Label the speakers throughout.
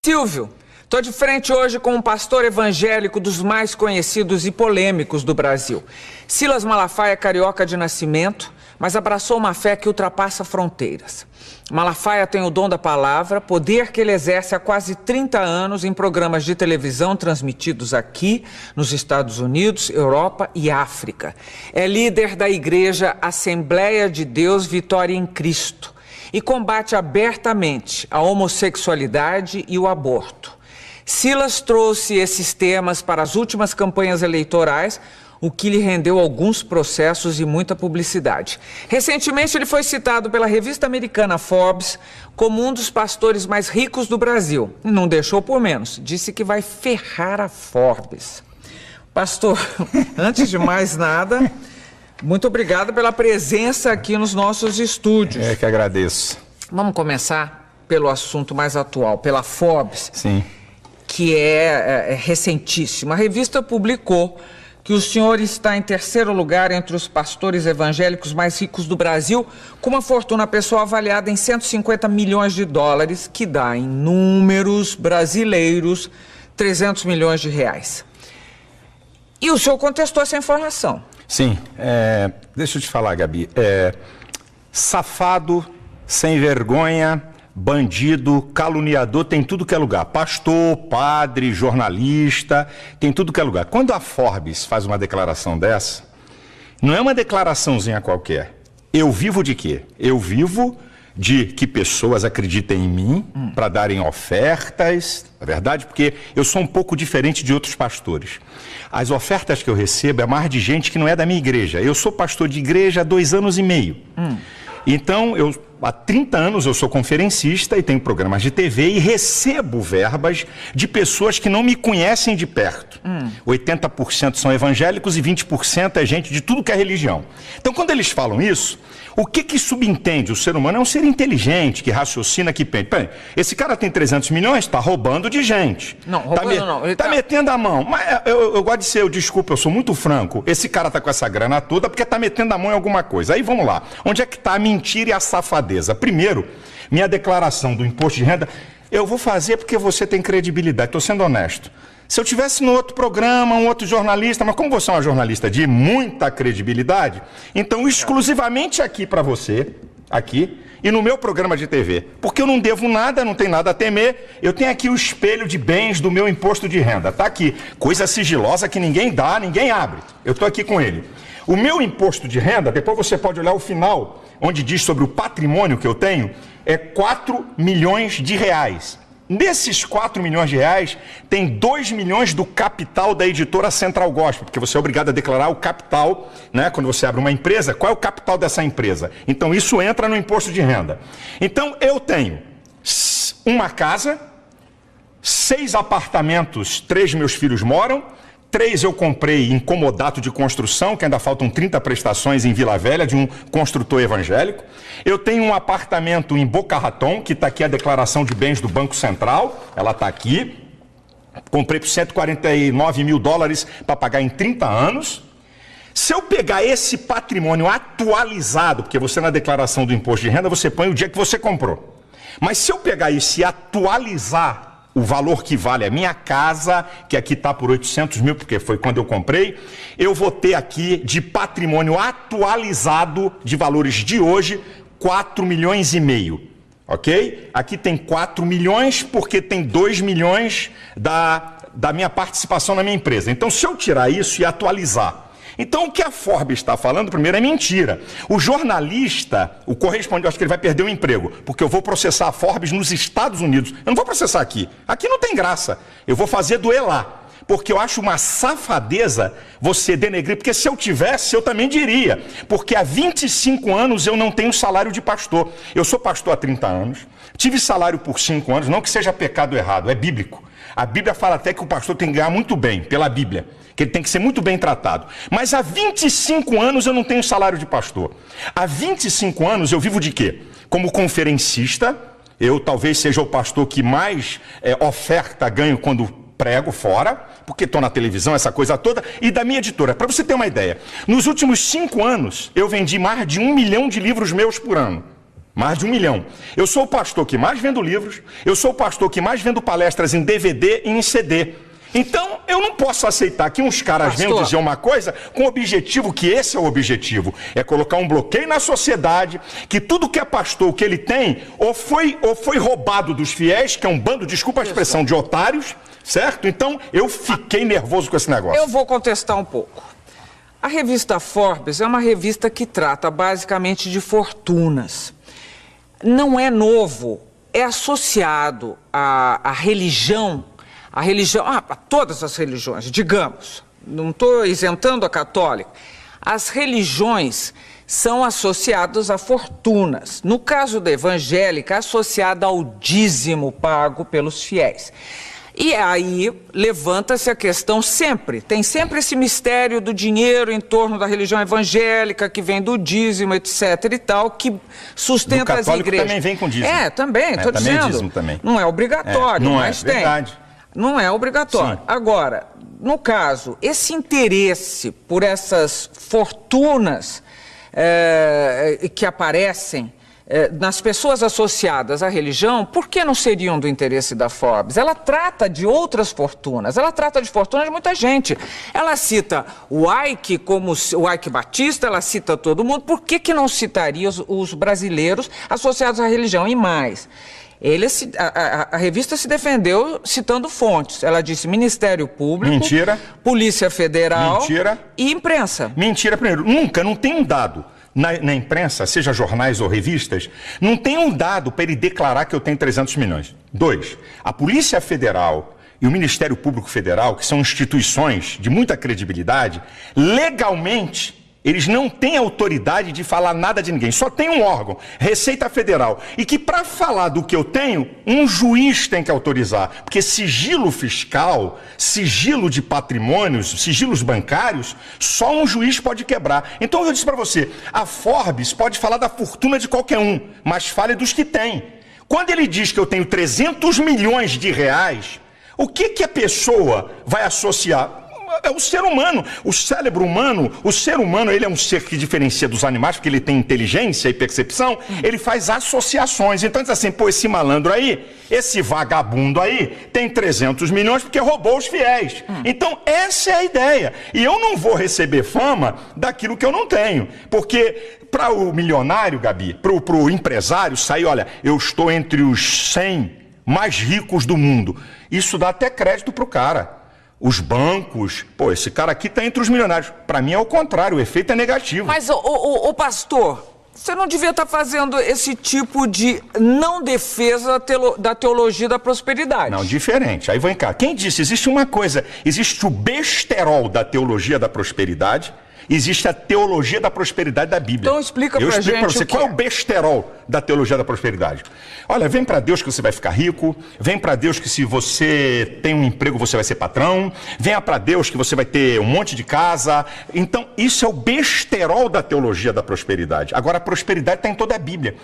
Speaker 1: Silvio. Estou de frente hoje com um pastor evangélico dos mais conhecidos e polêmicos do Brasil. Silas Malafaia é carioca de nascimento, mas abraçou uma fé que ultrapassa fronteiras. Malafaia tem o dom da palavra, poder que ele exerce há quase 30 anos em programas de televisão transmitidos aqui, nos Estados Unidos, Europa e África. É líder da igreja Assembleia de Deus Vitória em Cristo e combate abertamente a homossexualidade e o aborto. Silas trouxe esses temas para as últimas campanhas eleitorais, o que lhe rendeu alguns processos e muita publicidade. Recentemente, ele foi citado pela revista americana Forbes como um dos pastores mais ricos do Brasil. E não deixou por menos, disse que vai ferrar a Forbes. Pastor, antes de mais nada, muito obrigado pela presença aqui nos nossos estúdios.
Speaker 2: É que agradeço.
Speaker 1: Vamos começar pelo assunto mais atual, pela Forbes.
Speaker 2: Sim.
Speaker 1: Que é recentíssima. A revista publicou que o senhor está em terceiro lugar entre os pastores evangélicos mais ricos do Brasil, com uma fortuna pessoal avaliada em 150 milhões de dólares, que dá em números brasileiros 300 milhões de reais. E o senhor contestou essa informação.
Speaker 2: Sim. Deixa eu te falar, Gabi. Safado, sem vergonha, bandido, caluniador, tem tudo que é lugar. Pastor, padre, jornalista, tem tudo que é lugar. Quando a Forbes faz uma declaração dessa, não é uma declaraçãozinha qualquer. Eu vivo de quê? Eu vivo de que pessoas acreditem em mim para darem ofertas, é verdade? Porque eu sou um pouco diferente de outros pastores. As ofertas que eu recebo é mais de gente que não é da minha igreja. Eu sou pastor de igreja há 2 anos e meio. Então, há 30 anos eu sou conferencista e tenho programas de TV e recebo verbas de pessoas que não me conhecem de perto. 80% são evangélicos e 20% é gente de tudo que é religião. Então, quando eles falam isso, o que subentende? O ser humano é um ser inteligente, que raciocina, que pensa. Peraí, esse cara tem 300 milhões, está roubando de gente.
Speaker 1: Não, roubando não. Ele
Speaker 2: tá metendo a mão. Mas eu gosto de ser, desculpa, eu sou muito franco. Esse cara tá com essa grana toda porque tá metendo a mão em alguma coisa. Aí vamos lá. Onde é que tá a mentira e a safadeza? Primeiro, minha declaração do imposto de renda, eu vou fazer porque você tem credibilidade. Estou sendo honesto. Se eu tivesse no outro programa, um outro jornalista, mas como você é uma jornalista de muita credibilidade, então exclusivamente aqui para você, aqui, e no meu programa de TV, porque eu não devo nada, não tenho nada a temer, eu tenho aqui o espelho de bens do meu imposto de renda, tá aqui, coisa sigilosa que ninguém dá, ninguém abre, eu estou aqui com ele. O meu imposto de renda, depois você pode olhar o final, onde diz sobre o patrimônio que eu tenho, é 4 milhões de reais. Nesses 4 milhões de reais, tem 2 milhões do capital da editora Central Gospel, porque você é obrigado a declarar o capital, né? Quando você abre uma empresa, qual é o capital dessa empresa? Então, isso entra no imposto de renda. Então, eu tenho uma casa, 6 apartamentos, 3 meus filhos moram, 3 eu comprei em comodato de construção, que ainda faltam 30 prestações em Vila Velha, de um construtor evangélico. Eu tenho um apartamento em Boca Raton, que está aqui a declaração de bens do Banco Central, ela está aqui. Comprei por 149 mil dólares para pagar em 30 anos. Se eu pegar esse patrimônio atualizado, porque você na declaração do imposto de renda, você põe o dia que você comprou. Mas se eu pegar isso e atualizar o valor que vale a minha casa, que aqui está por 800 mil, porque foi quando eu comprei, eu vou ter aqui de patrimônio atualizado de valores de hoje, 4 milhões e meio, ok? Aqui tem 4 milhões porque tem 2 milhões da minha participação na minha empresa. Então, se eu tirar isso e atualizar, então o que a Forbes está falando, primeiro, é mentira. O jornalista, o correspondente, eu acho que ele vai perder o emprego, porque eu vou processar a Forbes nos Estados Unidos. Eu não vou processar aqui. Aqui não tem graça. Eu vou fazer doer lá. Porque eu acho uma safadeza você denegrir, porque se eu tivesse, eu também diria. Porque há 25 anos eu não tenho salário de pastor. Eu sou pastor há 30 anos, tive salário por 5 anos, não que seja pecado errado, é bíblico. A Bíblia fala até que o pastor tem que ganhar muito bem, pela Bíblia, que ele tem que ser muito bem tratado. Mas há 25 anos eu não tenho salário de pastor. Há 25 anos eu vivo de quê? Como conferencista, eu talvez seja o pastor que mais oferta ganho quando prego fora, porque estou na televisão, essa coisa toda, e da minha editora. Para você ter uma ideia, nos últimos 5 anos eu vendi mais de 1 milhão de livros meus por ano. Mais de 1 milhão. Eu sou o pastor que mais vendo livros, eu sou o pastor que mais vendo palestras em DVD e em CD. Então, eu não posso aceitar que uns caras venham dizer uma coisa com o objetivo, que esse é o objetivo, é colocar um bloqueio na sociedade, que tudo que é pastor, o que ele tem, ou foi roubado dos fiéis, que é um bando, desculpa a expressão, de otários, certo? Então, eu fiquei nervoso com esse negócio.
Speaker 1: Eu vou contestar um pouco. A revista Forbes é uma revista que trata basicamente de fortunas. Não é novo, é associado à religião, a todas as religiões, digamos, não estou isentando a católica, as religiões são associadas a fortunas. No caso da evangélica, associada ao dízimo pago pelos fiéis. E aí levanta-se a questão sempre, tem sempre esse mistério do dinheiro em torno da religião evangélica, que vem do dízimo, etc e tal, que sustenta as igrejas. O católico
Speaker 2: também vem com dízimo.
Speaker 1: Também, estou dizendo.
Speaker 2: Também é dízimo também.
Speaker 1: Não é obrigatório,
Speaker 2: não
Speaker 1: mas tem.
Speaker 2: Verdade.
Speaker 1: Não é obrigatório. Sim. Agora, no caso, esse interesse por essas fortunas que aparecem nas pessoas associadas à religião, por que não seriam do interesse da Forbes? Ela trata de outras fortunas, ela trata de fortunas de muita gente. Ela cita o Ike como o Ike Batista, ela cita todo mundo. Por que não citaria os brasileiros associados à religião? E mais, a revista se defendeu citando fontes. Ela disse Ministério Público,
Speaker 2: mentira,
Speaker 1: Polícia Federal,
Speaker 2: mentira,
Speaker 1: e imprensa.
Speaker 2: Mentira, primeiro, nunca, não tem um dado. Na imprensa, seja jornais ou revistas, não tem um dado para ele declarar que eu tenho 300 milhões. 2, a Polícia Federal e o Ministério Público Federal, que são instituições de muita credibilidade, legalmente, eles não têm autoridade de falar nada de ninguém. Só tem um órgão, Receita Federal. E que para falar do que eu tenho, um juiz tem que autorizar. Porque sigilo fiscal, sigilo de patrimônios, sigilos bancários, só um juiz pode quebrar. Então eu disse para você, a Forbes pode falar da fortuna de qualquer um, mas fale dos que tem. Quando ele diz que eu tenho 300 milhões de reais, o que a pessoa vai associar? É o ser humano, o cérebro humano, o ser humano, ele é um ser que diferencia dos animais, porque ele tem inteligência e percepção, ele faz associações. Então diz assim, pô, esse malandro aí, esse vagabundo aí, tem 300 milhões porque roubou os fiéis. Então essa é a ideia. E eu não vou receber fama daquilo que eu não tenho, porque para o milionário, Gabi, para o empresário sair, olha, eu estou entre os 100 mais ricos do mundo, isso dá até crédito para o cara. Os bancos, pô, esse cara aqui está entre os milionários. Para mim é o contrário, o efeito é negativo.
Speaker 1: Mas, o pastor, você não devia estar fazendo esse tipo de não defesa da teologia da prosperidade.
Speaker 2: Não, diferente. Aí vem cá. Quem disse? Existe uma coisa, existe o besterol da teologia da prosperidade, existe a teologia da prosperidade da Bíblia.
Speaker 1: Então explica pra gente. Eu
Speaker 2: explico para você qual é o besterol da teologia da prosperidade. Olha, vem para Deus que você vai ficar rico, vem para Deus que se você tem um emprego você vai ser patrão, venha para Deus que você vai ter um monte de casa. Então isso é o besterol da teologia da prosperidade. Agora a prosperidade está em toda a Bíblia.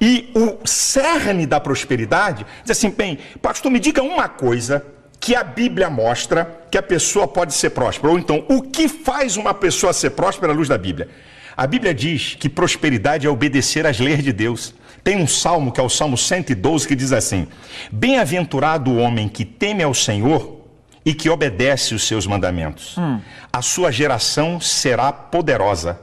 Speaker 2: E o cerne da prosperidade diz assim, bem, pastor, me diga uma coisa que a Bíblia mostra que a pessoa pode ser próspera. Ou então, o que faz uma pessoa ser próspera à luz da Bíblia? A Bíblia diz que prosperidade é obedecer às leis de Deus. Tem um salmo, que é o Salmo 112, que diz assim, bem-aventurado o homem que teme ao Senhor e que obedece os seus mandamentos. A sua geração será poderosa.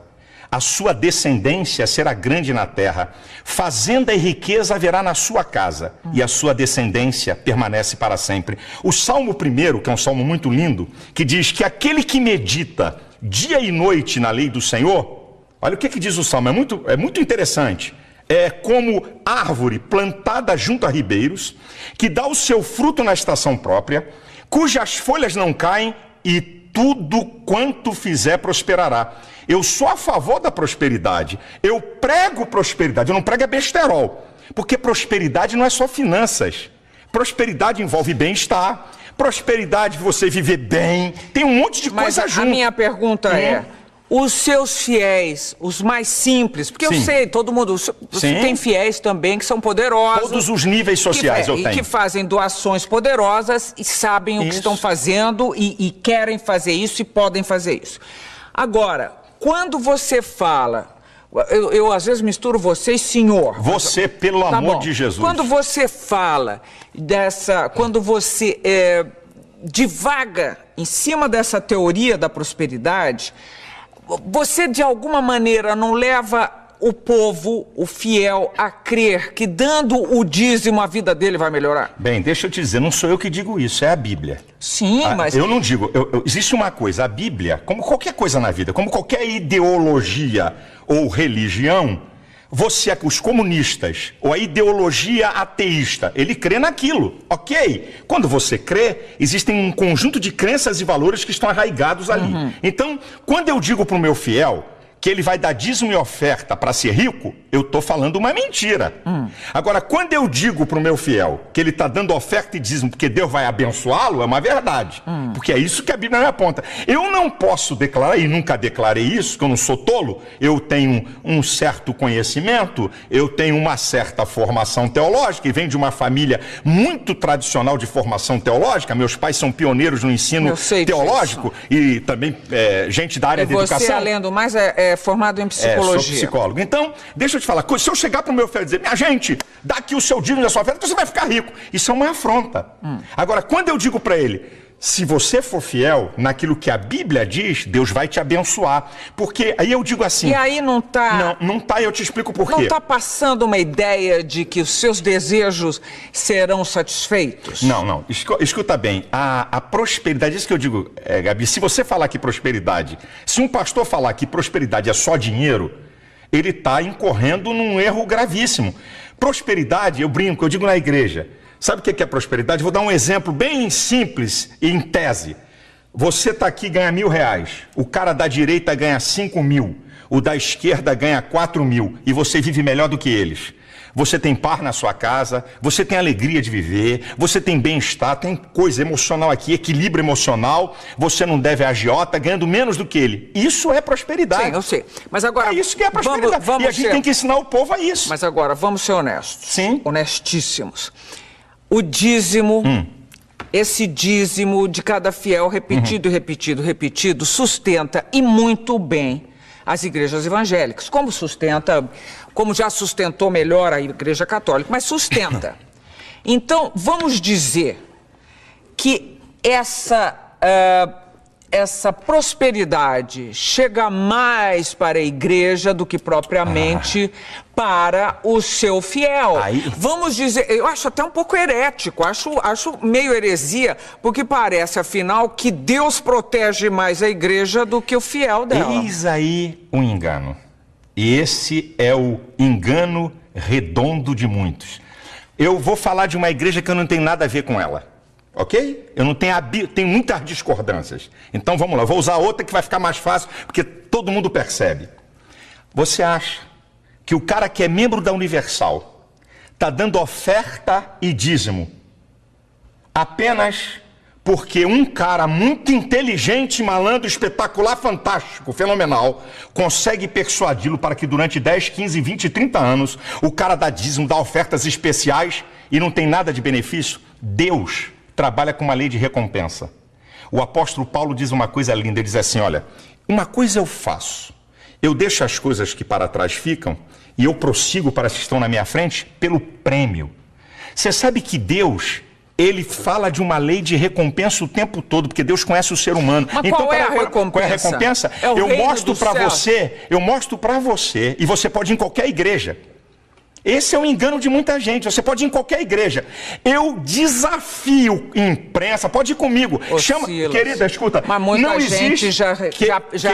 Speaker 2: A sua descendência será grande na terra. Fazenda e riqueza haverá na sua casa, e a sua descendência permanece para sempre. O Salmo 1, que é um salmo muito lindo, que diz que aquele que medita dia e noite na lei do Senhor, olha o que diz o Salmo, é muito interessante. É como árvore plantada junto a ribeiros, que dá o seu fruto na estação própria, cujas folhas não caem, e tudo quanto fizer prosperará. Eu sou a favor da prosperidade. Eu prego prosperidade, eu não prego besterol. Porque prosperidade não é só finanças. Prosperidade envolve bem-estar. Prosperidade, você viver bem. Tem um monte de coisa junto.
Speaker 1: Mas a minha pergunta é, os seus fiéis, os mais simples, porque eu sei, todo mundo, você tem fiéis também que são poderosos.
Speaker 2: Todos os níveis sociais eu tenho.
Speaker 1: E que fazem doações poderosas e sabem o que estão fazendo e querem fazer isso e podem fazer isso. Agora, quando você fala, Eu às vezes misturo você e senhor.
Speaker 2: Você, pelo amor de Jesus.
Speaker 1: Quando você fala quando você divaga em cima dessa teoria da prosperidade, você de alguma maneira não leva o povo, o fiel, a crer que dando o dízimo a vida dele vai melhorar?
Speaker 2: Bem, deixa eu te dizer, não sou eu que digo isso, é a Bíblia.
Speaker 1: Sim, mas...
Speaker 2: Eu não digo, existe uma coisa, a Bíblia, como qualquer coisa na vida, como qualquer ideologia ou religião, os comunistas, ou a ideologia ateísta, ele crê naquilo, ok? Quando você crê, existem um conjunto de crenças e valores que estão arraigados ali. Então, quando eu digo para o meu fiel que ele vai dar dízimo e oferta para ser rico, eu estou falando uma mentira. Agora, quando eu digo para o meu fiel que ele está dando oferta e dízimo porque Deus vai abençoá-lo, é uma verdade. Porque é isso que a Bíblia me aponta. Eu não posso declarar, e nunca declarei isso, que eu não sou tolo, eu tenho um certo conhecimento, eu tenho uma certa formação teológica, e venho de uma família muito tradicional de formação teológica, meus pais são pioneiros no ensino teológico, e também gente da área da educação.
Speaker 1: Você, além do mais, formado em psicologia.
Speaker 2: Sou psicólogo. Então, deixa eu te falar, se eu chegar para o meu filho e dizer, minha gente, dá aqui o seu dízimo da sua oferta, você vai ficar rico. Isso é uma afronta. Agora, quando eu digo para ele, se você for fiel naquilo que a Bíblia diz, Deus vai te abençoar. Porque aí eu digo assim...
Speaker 1: E aí não está...
Speaker 2: Não está, eu te explico por quê.
Speaker 1: Não está passando uma ideia de que os seus desejos serão satisfeitos?
Speaker 2: Não. Escuta bem, a prosperidade, isso que eu digo, Gabi, se você falar que prosperidade, se um pastor falar que prosperidade é só dinheiro, ele está incorrendo num erro gravíssimo. Prosperidade, eu brinco, eu digo na igreja... Sabe o que é prosperidade? Vou dar um exemplo bem simples e em tese. Você está aqui e ganha R$1.000. O cara da direita ganha 5.000. O da esquerda ganha 4.000. E você vive melhor do que eles. Você tem par na sua casa, você tem alegria de viver, você tem bem-estar, tem coisa emocional aqui, equilíbrio emocional, você não deve a agiota ganhando menos do que ele. Isso é prosperidade.
Speaker 1: Sim, eu sei. Mas agora...
Speaker 2: É isso que é prosperidade. E a gente tem que ensinar o povo a isso.
Speaker 1: Mas agora, vamos ser honestos.
Speaker 2: Sim.
Speaker 1: Honestíssimos. O dízimo, esse dízimo de cada fiel repetido, repetido, sustenta e muito bem as igrejas evangélicas. Como já sustentou melhor a igreja católica, mas sustenta. Então, vamos dizer que essa prosperidade chega mais para a igreja do que propriamente para o seu fiel. Vamos dizer, eu acho até um pouco herético, acho meio heresia, porque parece, afinal, que Deus protege mais a igreja do que o fiel dela.
Speaker 2: Eis aí um engano. E esse é o engano redondo de muitos. Eu vou falar de uma igreja que eu não tenho nada a ver com ela. Ok? Eu não tenho tem muitas discordâncias. Então vamos lá, vou usar outra que vai ficar mais fácil, porque todo mundo percebe. Você acha que o cara que é membro da Universal está dando oferta e dízimo apenas porque um cara muito inteligente, malandro, espetacular, fantástico, fenomenal, consegue persuadi-lo para que durante 10, 15, 20, 30 anos o cara dá dízimo, dá ofertas especiais e não tem nada de benefício? Deus trabalha com uma lei de recompensa. O apóstolo Paulo diz uma coisa linda, ele diz assim, olha, uma coisa eu faço, eu deixo as coisas que para trás ficam e eu prossigo para as que estão na minha frente pelo prêmio. Você sabe que Deus, ele fala de uma lei de recompensa o tempo todo, porque Deus conhece o ser humano.
Speaker 1: Mas então, qual é a recompensa?
Speaker 2: Qual é a recompensa? Eu mostro para você, e você pode ir em qualquer igreja. Esse é o engano de muita gente. Você pode ir em qualquer igreja. Eu desafio imprensa, pode ir comigo. Chama, querida, escuta.
Speaker 1: Mas muita gente já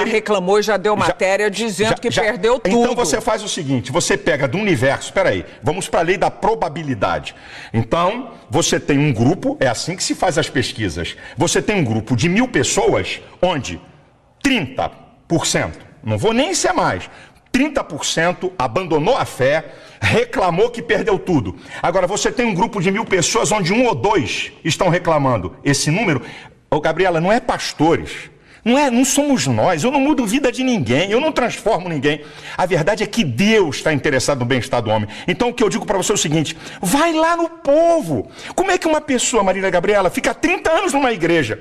Speaker 1: reclamou e já deu matéria dizendo que perdeu tudo.
Speaker 2: Então você faz o seguinte, você pega do universo, espera aí, vamos para a lei da probabilidade. Então, você tem um grupo, é assim que se faz as pesquisas. Você tem um grupo de 1.000 pessoas, onde 30%, não vou nem ser mais, 30% abandonou a fé, reclamou que perdeu tudo. Agora, você tem um grupo de 1.000 pessoas onde 1 ou 2 estão reclamando. Esse número, Gabriela, não é pastores, não somos nós, eu não mudo vida de ninguém, eu não transformo ninguém. A verdade é que Deus está interessado no bem-estar do homem. Então, o que eu digo para você é o seguinte, vai lá no povo. Como é que uma pessoa, Marília Gabriela, fica 30 anos numa igreja,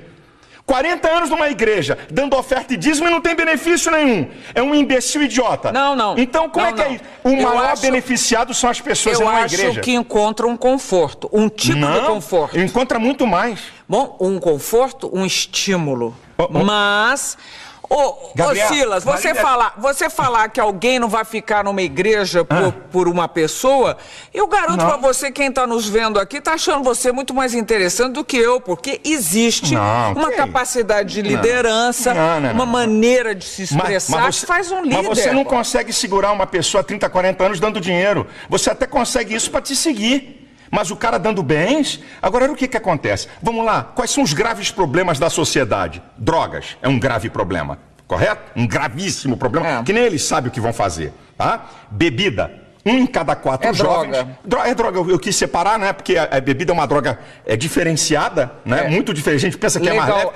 Speaker 2: 40 anos numa igreja, dando oferta e dízimo e não tem benefício nenhum. É um imbecil idiota.
Speaker 1: Não.
Speaker 2: Então, como é que é isso? O maior beneficiado são as pessoas na igreja.
Speaker 1: Eu acho que encontram um conforto, um tipo de conforto.
Speaker 2: Encontra muito mais.
Speaker 1: Bom, um conforto, um estímulo. Mas... Gabriel, Silas, você falar que alguém não vai ficar numa igreja por uma pessoa, eu garanto pra você, quem tá nos vendo aqui, tá achando você muito mais interessante do que eu, porque existe uma capacidade de liderança, uma maneira de se expressar que faz um líder.
Speaker 2: Mas você não consegue segurar uma pessoa há 30, 40 anos dando dinheiro. Você até consegue isso pra te seguir. Mas o cara dando bens... Agora, o que acontece? Vamos lá, quais são os graves problemas da sociedade? Drogas é um grave problema, correto? Um gravíssimo problema, que nem eles sabem o que vão fazer, tá? Bebida, 1 em cada 4 jovens... É droga, eu quis separar, né? Porque a bebida é uma droga diferenciada, né? Muito diferente, a gente pensa que é mais leve,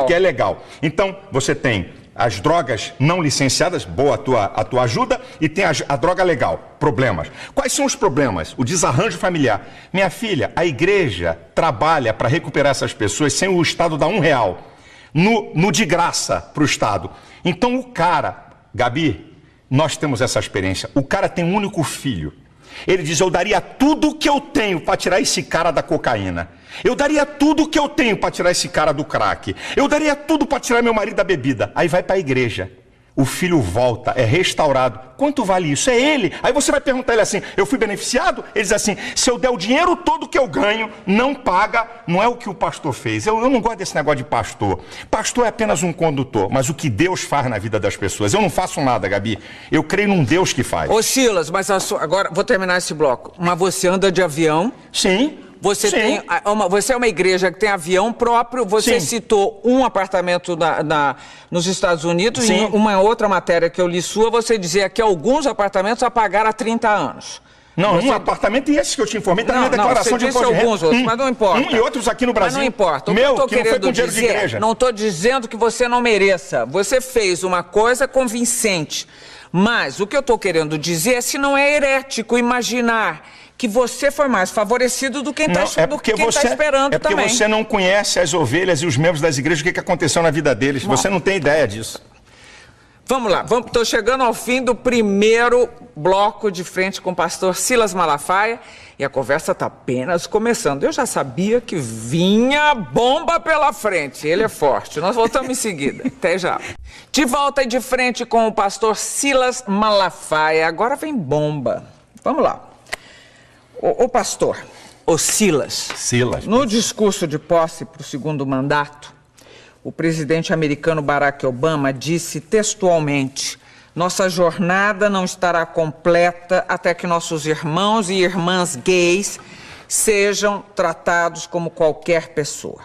Speaker 2: que é legal. Então, você tem... as drogas não licenciadas, boa a tua ajuda, e tem a droga legal, problemas. Quais são os problemas? O desarranjo familiar. Minha filha, a igreja trabalha para recuperar essas pessoas sem o Estado dar R$1 no de graça para o Estado. Então o cara, Gabi, nós temos essa experiência, o cara tem um único filho. Ele diz, eu daria tudo que eu tenho para tirar esse cara da cocaína. Eu daria tudo que eu tenho para tirar esse cara do crack. Eu daria tudo para tirar meu marido da bebida. Aí vai para a igreja. O filho volta, é restaurado. Quanto vale isso? É ele. Aí você vai perguntar a ele assim, eu fui beneficiado? Ele diz assim, se eu der o dinheiro todo que eu ganho, não paga, não é o que o pastor fez. Eu não gosto desse negócio de pastor. Pastor é apenas um condutor, mas o que Deus faz na vida das pessoas. Eu não faço nada, Gabi. Eu creio num Deus que faz.
Speaker 1: Ô Silas, mas agora, vou terminar esse bloco. Mas você anda de avião?
Speaker 2: Sim.
Speaker 1: Você você é uma igreja que tem avião próprio, você citou um apartamento nos Estados Unidos, e em uma outra matéria que eu li sua, você dizia que alguns apartamentos a pagaram há 30 anos.
Speaker 2: Não, um apartamento e esse que eu te informei está na minha declaração de imposto de renda.
Speaker 1: Alguns outros, mas não importa.
Speaker 2: E outros aqui no Brasil.
Speaker 1: Mas não importa.
Speaker 2: Meu, que não foi com dinheiro de igreja.
Speaker 1: Não estou dizendo que você não mereça. Você fez uma coisa convincente. Mas o que eu estou querendo dizer é se não é herético imaginar que você foi mais favorecido do que quem está esperando também.
Speaker 2: É porque você não conhece as ovelhas e os membros das igrejas, o que aconteceu na vida deles. Você não tem ideia disso.
Speaker 1: Vamos lá, estou chegando ao fim do primeiro bloco de frente com o pastor Silas Malafaia e a conversa está apenas começando. Eu já sabia que vinha bomba pela frente, ele é forte. Nós voltamos em seguida, até já. De volta e de frente com o pastor Silas Malafaia, agora vem bomba. Vamos lá. Ô pastor, ô Silas, no discurso de posse para o segundo mandato, o presidente americano Barack Obama disse textualmente: nossa jornada não estará completa até que nossos irmãos e irmãs gays sejam tratados como qualquer pessoa.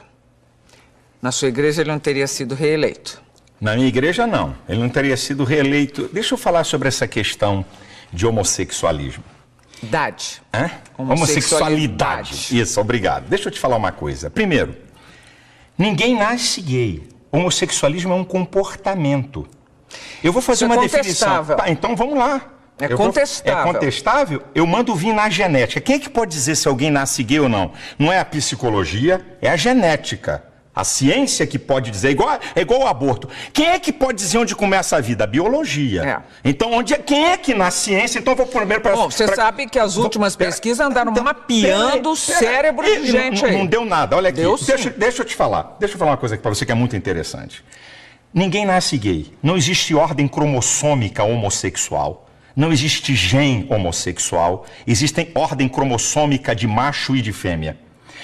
Speaker 1: Na sua igreja ele não teria sido reeleito?
Speaker 2: Na minha igreja não, ele não teria sido reeleito. Deixa eu falar sobre essa questão de homossexualismo. Homossexualidade. Isso, obrigado. Deixa eu te falar uma coisa. Primeiro, ninguém nasce gay. Homossexualismo é um comportamento. Eu vou fazer uma definição. Tá, então vamos lá.
Speaker 1: É contestável.
Speaker 2: É contestável? Eu mando vir na genética. Quem é que pode dizer se alguém nasce gay ou não? Não é a psicologia, é a genética. A ciência que pode dizer, é igual ao aborto. Quem é que pode dizer onde começa a vida? A biologia. Então, quem é que na ciência? Então, eu vou primeiro para...
Speaker 1: Bom, você sabe que as últimas pesquisas andaram mapeando o cérebro de gente aí.
Speaker 2: Não deu nada, olha aqui. Deixa eu te falar. Deixa eu falar uma coisa aqui para você que é muito interessante. Ninguém nasce gay. Não existe ordem cromossômica homossexual. Não existe gene homossexual. Existem ordem cromossômica de macho e de fêmea.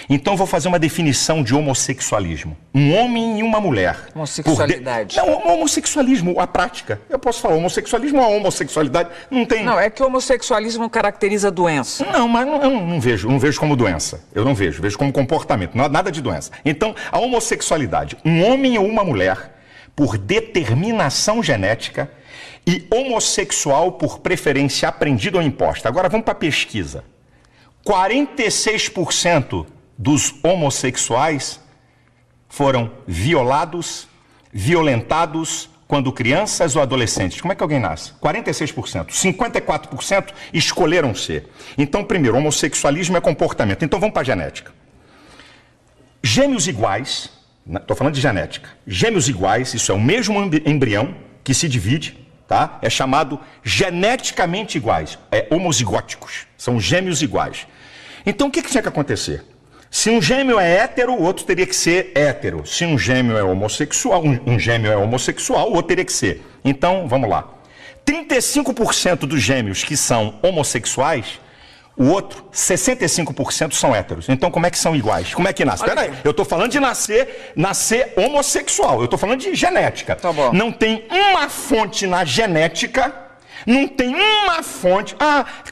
Speaker 2: Então, vou fazer uma definição de homossexualismo. Um homem e uma mulher.
Speaker 1: Homossexualidade.
Speaker 2: Não, homossexualismo, a prática. Eu posso falar homossexualismo ou a homossexualidade, não tem...
Speaker 1: Não, é que o homossexualismo caracteriza a doença.
Speaker 2: Não, mas eu não vejo como doença. Eu não vejo como comportamento, nada de doença. Então, a homossexualidade, um homem ou uma mulher, por determinação genética, e homossexual por preferência aprendida ou imposta. Agora, vamos para a pesquisa. 46% dos homossexuais foram violados, violentados quando crianças ou adolescentes. Como é que alguém nasce? 46%. 54% escolheram ser. Então, primeiro, homossexualismo é comportamento. Então, vamos para a genética. Gêmeos iguais, Estou falando de genética. Gêmeos iguais, isso é o mesmo embrião que se divide, tá? É chamado geneticamente iguais, homozigóticos, são gêmeos iguais. Então o que tinha que acontecer? Se um gêmeo é hétero, o outro teria que ser hétero. Se um gêmeo é homossexual, o outro teria que ser. Então, vamos lá. 35% dos gêmeos que são homossexuais, o outro, 65% são héteros. Então, como é que são iguais? Como é que nasce? Espera aí, eu estou falando de nascer homossexual. Eu estou falando de genética.
Speaker 1: Tá bom.
Speaker 2: Não tem uma fonte na genética, não tem uma fonte...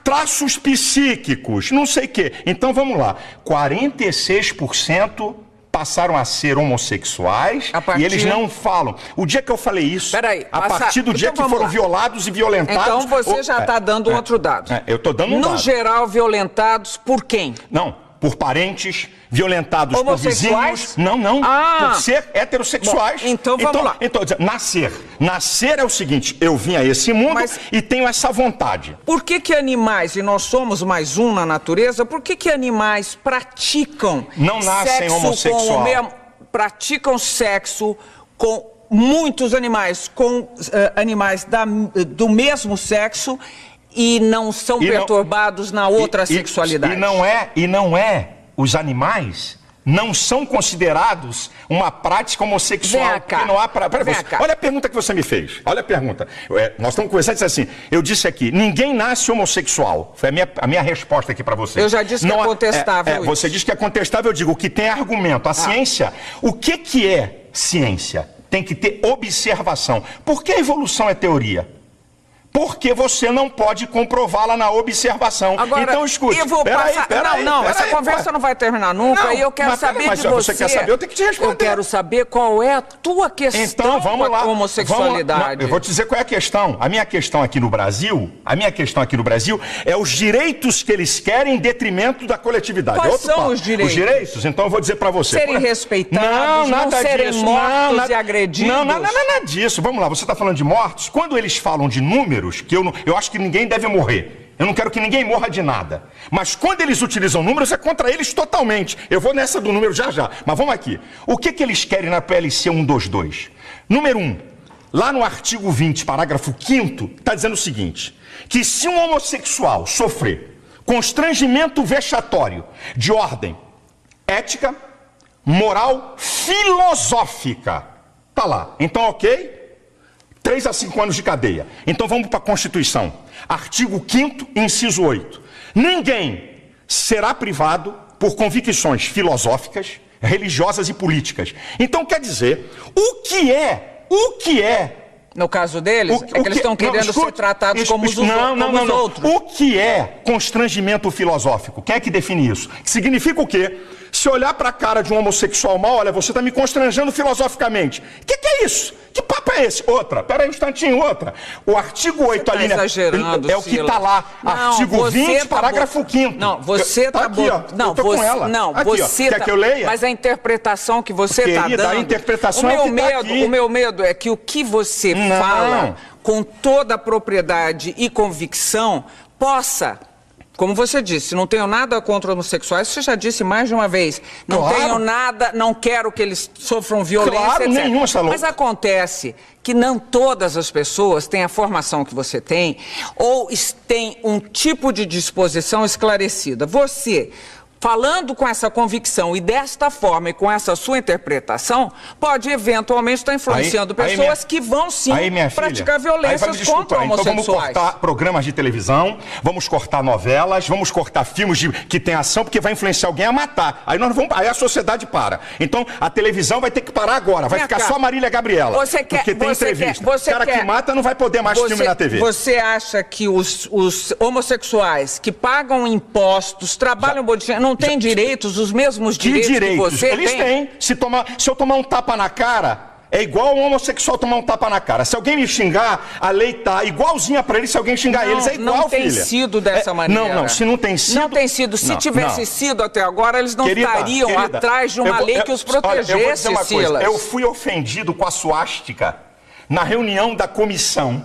Speaker 2: traços psíquicos, não sei o quê. Então, vamos lá. 46% passaram a ser homossexuais e eles não falam. O dia que eu falei isso, partir do dia que foram violados e violentados...
Speaker 1: Então você já está dando outro dado.
Speaker 2: Eu estou dando um dado.
Speaker 1: No geral, violentados por quem?
Speaker 2: Não, por parentes, violentados por vizinhos... Não, por ser heterossexuais.
Speaker 1: Bom, então vamos lá.
Speaker 2: Então, nascer é o seguinte, eu vim a esse mundo e tenho essa vontade.
Speaker 1: Por que animais, e nós somos mais um na natureza, por que animais praticam
Speaker 2: não nascem homossexual?
Speaker 1: Praticam sexo com muitos animais, com animais do mesmo sexo e não são perturbados na outra sexualidade?
Speaker 2: E não é os animais não são considerados uma prática homossexual.
Speaker 1: Cá.
Speaker 2: Não há olha a pergunta que você me fez. Olha a pergunta. Nós estamos conversando e disse assim, eu disse aqui, ninguém nasce homossexual. Foi a minha resposta aqui para você.
Speaker 1: Eu já disse que é contestável.
Speaker 2: Você disse que é contestável, eu digo, o que tem argumento. A ciência, o que é ciência? Tem que ter observação. Por que a evolução é teoria? Porque você não pode comprová-la na observação.
Speaker 1: Agora,
Speaker 2: então, escute.
Speaker 1: Essa conversa não vai terminar nunca. E eu quero saber de você.
Speaker 2: Você quer saber, eu tenho que te responder.
Speaker 1: Eu quero saber qual é a tua questão
Speaker 2: então, vamos lá.
Speaker 1: com a homossexualidade.
Speaker 2: Eu vou te dizer qual é a questão. A minha questão aqui no Brasil é os direitos que eles querem em detrimento da coletividade.
Speaker 1: Quais são os direitos?
Speaker 2: Os direitos? Então eu vou dizer pra você.
Speaker 1: Serem respeitados, não serem mortos e agredidos.
Speaker 2: Não, nada disso. Vamos lá, você está falando de mortos. Quando eles falam de números, que eu acho que ninguém deve morrer. Eu não quero que ninguém morra de nada. Mas quando eles utilizam números, é contra eles totalmente. Eu vou nessa do número já. Mas vamos aqui. O que eles querem na PLC 122? Número 1. Lá no artigo 20, parágrafo 5º, está dizendo o seguinte, que se um homossexual sofrer constrangimento vexatório de ordem ética, moral, filosófica, tá lá. Então, ok? 3 a 5 anos de cadeia. Então vamos para a Constituição. Artigo 5º, inciso 8. Ninguém será privado por convicções filosóficas, religiosas e políticas. Então quer dizer, o que é...
Speaker 1: No caso deles, que eles estão querendo ser tratados como os outros.
Speaker 2: O que é constrangimento filosófico? Quem é que define isso? Significa o quê? Se olhar para a cara de um homossexual mal, olha, você está me constrangendo filosoficamente. O que é isso? Que papo é esse? Pera aí um instantinho, O artigo 8, a linha...
Speaker 1: exagerando,
Speaker 2: é o que está lá. Artigo 20, parágrafo 5º.
Speaker 1: Não, você está...
Speaker 2: Aqui, ó.
Speaker 1: Não,
Speaker 2: eu tô com ela.
Speaker 1: Não,
Speaker 2: aqui,
Speaker 1: você
Speaker 2: quer que eu leia?
Speaker 1: Mas a interpretação que você está dando...
Speaker 2: a interpretação é o que está aqui.
Speaker 1: O meu medo é que o que você fala com toda a propriedade e convicção possa... Como você disse, não tenho nada contra homossexuais, você já disse mais de uma vez. Não tenho nada, não quero que eles sofram violência, etc.
Speaker 2: Nenhuma, Salom.
Speaker 1: Mas acontece que não todas as pessoas têm a formação que você tem ou têm um tipo de disposição esclarecida. Você, falando com essa convicção e desta forma e com essa sua interpretação, pode eventualmente estar influenciando pessoas que vão sim praticar violências contra homossexuais.
Speaker 2: Então vamos cortar programas de televisão, vamos cortar novelas, vamos cortar filmes que tem ação, porque vai influenciar alguém a matar. Aí a sociedade para. Então a televisão vai ter que parar agora, vai ficar só Marília Gabriela. Porque tem entrevista. O cara que mata não vai poder mais filme na TV.
Speaker 1: Você acha que os homossexuais que pagam impostos, trabalham não têm direitos, os mesmos direitos que você
Speaker 2: Eles têm. Se eu tomar um tapa na cara, é igual um homossexual tomar um tapa na cara. Se alguém me xingar, a lei tá igualzinha pra eles. Se alguém xingar eles, é igual,
Speaker 1: não tem sido dessa maneira.
Speaker 2: Não, se não tem sido...
Speaker 1: Não tem sido. Se tivesse sido até agora, eles não estariam atrás de uma lei que os protegesse,
Speaker 2: eu vou dizer uma
Speaker 1: Silas.
Speaker 2: coisa. Eu fui ofendido com a suástica na reunião da comissão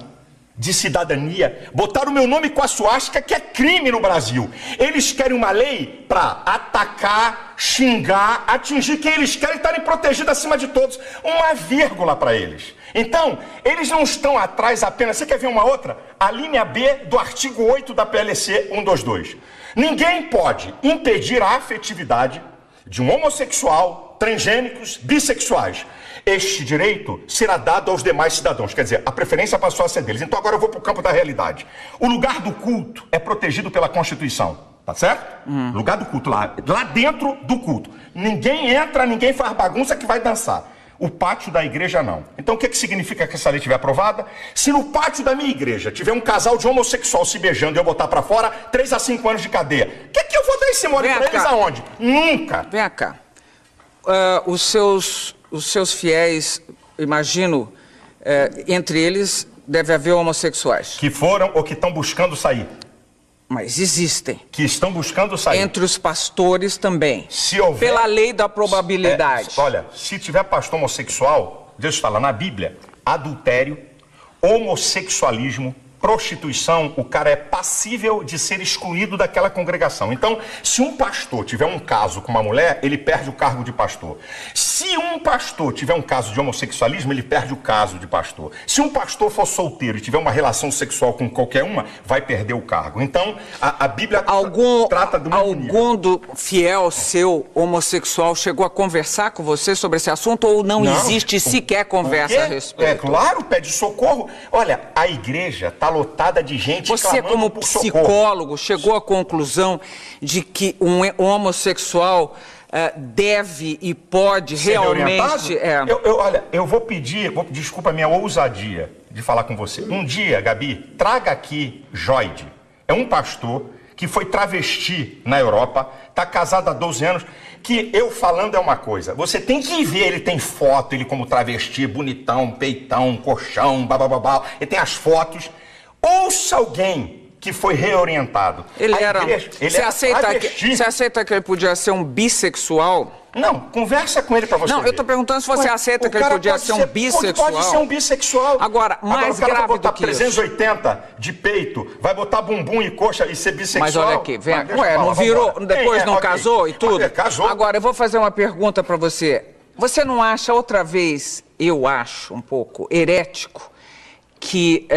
Speaker 2: de cidadania, botaram o meu nome com a suástica, que é crime no Brasil. Eles querem uma lei para atacar, xingar, atingir quem eles querem, estarem protegidos acima de todos. Uma vírgula para eles. Então, eles não estão atrás apenas... Você quer ver uma outra? A linha B do artigo 8 da PLC 122. Ninguém pode impedir a afetividade de um homossexual, transgênicos, bissexuais. Este direito será dado aos demais cidadãos. Quer dizer, a preferência passou a ser deles. Então agora eu vou para o campo da realidade. O lugar do culto é protegido pela Constituição. Tá certo? Lugar do culto, lá dentro do culto. Ninguém entra, ninguém faz bagunça que vai dançar. O pátio da igreja não. Então o que significa que essa lei estiver aprovada? Se no pátio da minha igreja tiver um casal de homossexual se beijando e eu botar para fora, 3 a 5 anos de cadeia. O que eu vou dar esse mole para eles aonde? Nunca.
Speaker 1: Vem cá. Os seus fiéis, imagino, entre eles deve haver homossexuais.
Speaker 2: Que foram ou que estão buscando sair.
Speaker 1: Mas existem.
Speaker 2: Que estão buscando sair.
Speaker 1: Entre os pastores também.
Speaker 2: Se houver...
Speaker 1: Pela lei da probabilidade.
Speaker 2: Olha, se tiver pastor homossexual, Deus fala na Bíblia, adultério, homossexualismo, prostituição, o cara é passível de ser excluído daquela congregação. Então, se um pastor tiver um caso com uma mulher, ele perde o cargo de pastor. Se um pastor tiver um caso de homossexualismo, ele perde o caso de pastor. Se um pastor for solteiro e tiver uma relação sexual com qualquer uma, vai perder o cargo. Então, a Bíblia trata do mesmo nível.
Speaker 1: Algum do fiel seu homossexual chegou a conversar com você sobre esse assunto ou não existe sequer conversa a respeito?
Speaker 2: É claro, pede socorro. Olha, a igreja está lotada de gente
Speaker 1: Você, como psicólogo, chegou à conclusão de que um homossexual deve e pode ser realmente...
Speaker 2: Olha, eu vou pedir, desculpa a minha ousadia de falar com você. Um dia, Gabi, traga aqui Joide. É um pastor que foi travesti na Europa, está casado há 12 anos, que eu falando é uma coisa. Você tem que ver, ele tem foto, ele como travesti, bonitão, peitão, colchão, babababá, ele tem as fotos... Ouça alguém que foi reorientado.
Speaker 1: Você aceita que ele podia ser um bissexual?
Speaker 2: Não, conversa com ele pra você.
Speaker 1: Não, eu tô perguntando se você aceita que ele podia ser um bissexual.
Speaker 2: Pode ser um bissexual.
Speaker 1: Agora, mais grave
Speaker 2: vai botar
Speaker 1: do que
Speaker 2: 380 de peito, vai botar bumbum e coxa e ser bissexual.
Speaker 1: Mas olha aqui, vem. Não virou, depois não casou e tudo?
Speaker 2: Casou.
Speaker 1: Agora, eu vou fazer uma pergunta pra você. Você não acha outra vez, eu acho um pouco herético, que...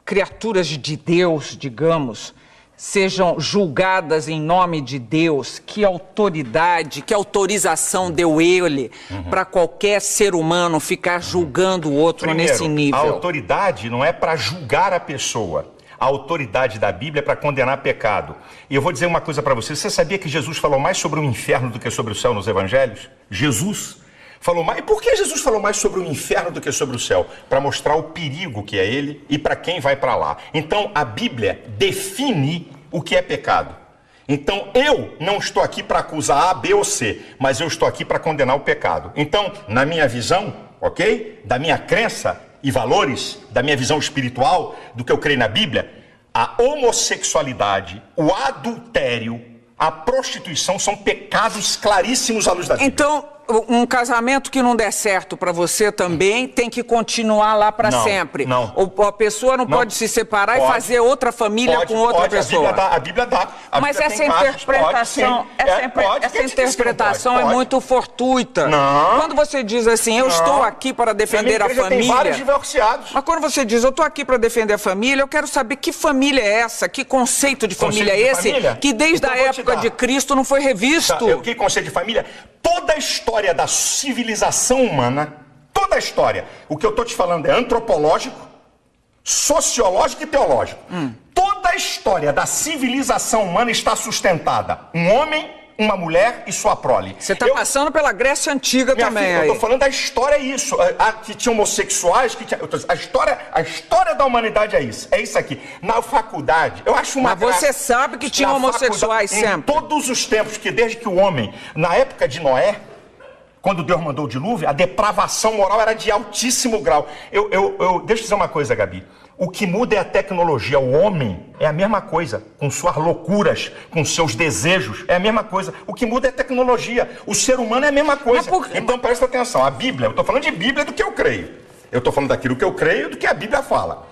Speaker 1: criaturas de Deus, digamos, sejam julgadas em nome de Deus? Que autoridade, que autorização deu ele para qualquer ser humano ficar julgando o outro nesse nível?
Speaker 2: A autoridade não é para julgar a pessoa. A autoridade da Bíblia é para condenar pecado. E eu vou dizer uma coisa para você. Você sabia que Jesus falou mais sobre o inferno do que sobre o céu nos evangelhos? Jesus falou mais. E por que Jesus falou mais sobre o inferno do que sobre o céu? Para mostrar o perigo que é ele e para quem vai para lá. Então a Bíblia define o que é pecado. Então eu não estou aqui para acusar A, B ou C, mas eu estou aqui para condenar o pecado. Então, na minha visão, ok? Da minha crença e valores, da minha visão espiritual, do que eu creio na Bíblia, a homossexualidade, o adultério, a prostituição são pecados claríssimos à luz da Bíblia.
Speaker 1: Então, um casamento que não der certo para você também tem que continuar lá para sempre.
Speaker 2: Não.
Speaker 1: A pessoa não pode se separar e fazer outra família com outra pessoa.
Speaker 2: A Bíblia dá.
Speaker 1: Mas essa interpretação, essa interpretação é muito fortuita.
Speaker 2: Não.
Speaker 1: Quando você diz assim, eu estou aqui para defender a família.
Speaker 2: Tem vários divorciados.
Speaker 1: Mas quando você diz, eu estou aqui para defender a família, eu quero saber que família é essa, que conceito de família é esse, que desde a época de Cristo não foi revisto.
Speaker 2: Que conceito de família? Toda a história da civilização humana, toda a história, o que eu estou te falando é antropológico, sociológico e teológico. Toda a história da civilização humana está sustentada. Um homem, uma mulher e sua prole.
Speaker 1: Você está passando pela Grécia Antiga também.
Speaker 2: Filha, eu estou falando da história, é isso. Que tinha homossexuais, a história da humanidade é isso. É isso aqui. Na faculdade, eu acho uma
Speaker 1: Mas você sabe que tinha homossexuais sempre.
Speaker 2: Em todos os tempos, que desde que o homem, na época de Noé, quando Deus mandou o dilúvio, a depravação moral era de altíssimo grau. Deixa eu dizer uma coisa, Gabi. O que muda é a tecnologia. O homem é a mesma coisa, com suas loucuras, com seus desejos, é a mesma coisa. O que muda é a tecnologia. O ser humano é a mesma coisa. Então presta atenção, a Bíblia, eu estou falando de Bíblia do que eu creio. Eu estou falando daquilo que eu creio, do que a Bíblia fala.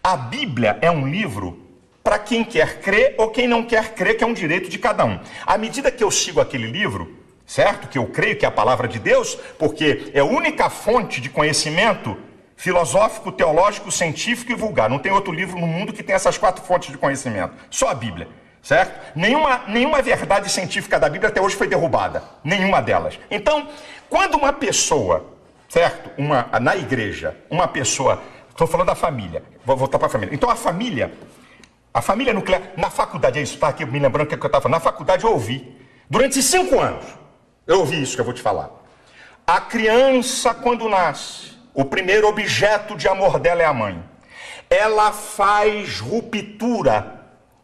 Speaker 2: A Bíblia é um livro para quem quer crer ou quem não quer crer, que é um direito de cada um. À medida que eu sigo aquele livro, certo? Que eu creio que é a palavra de Deus, porque é a única fonte de conhecimento filosófico, teológico, científico e vulgar. Não tem outro livro no mundo que tenha essas 4 fontes de conhecimento. Só a Bíblia, certo? Nenhuma verdade científica da Bíblia até hoje foi derrubada. Nenhuma delas. Então, quando uma pessoa, certo? Na igreja, uma pessoa... Estou falando da família. Vou voltar para a família. Então, a família nuclear... Na faculdade, é isso, tá aqui me lembrando o que eu estava falando. Na faculdade eu ouvi. Durante 5 anos, eu ouvi isso que eu vou te falar. A criança, quando nasce, o primeiro objeto de amor dela é a mãe. Ela faz ruptura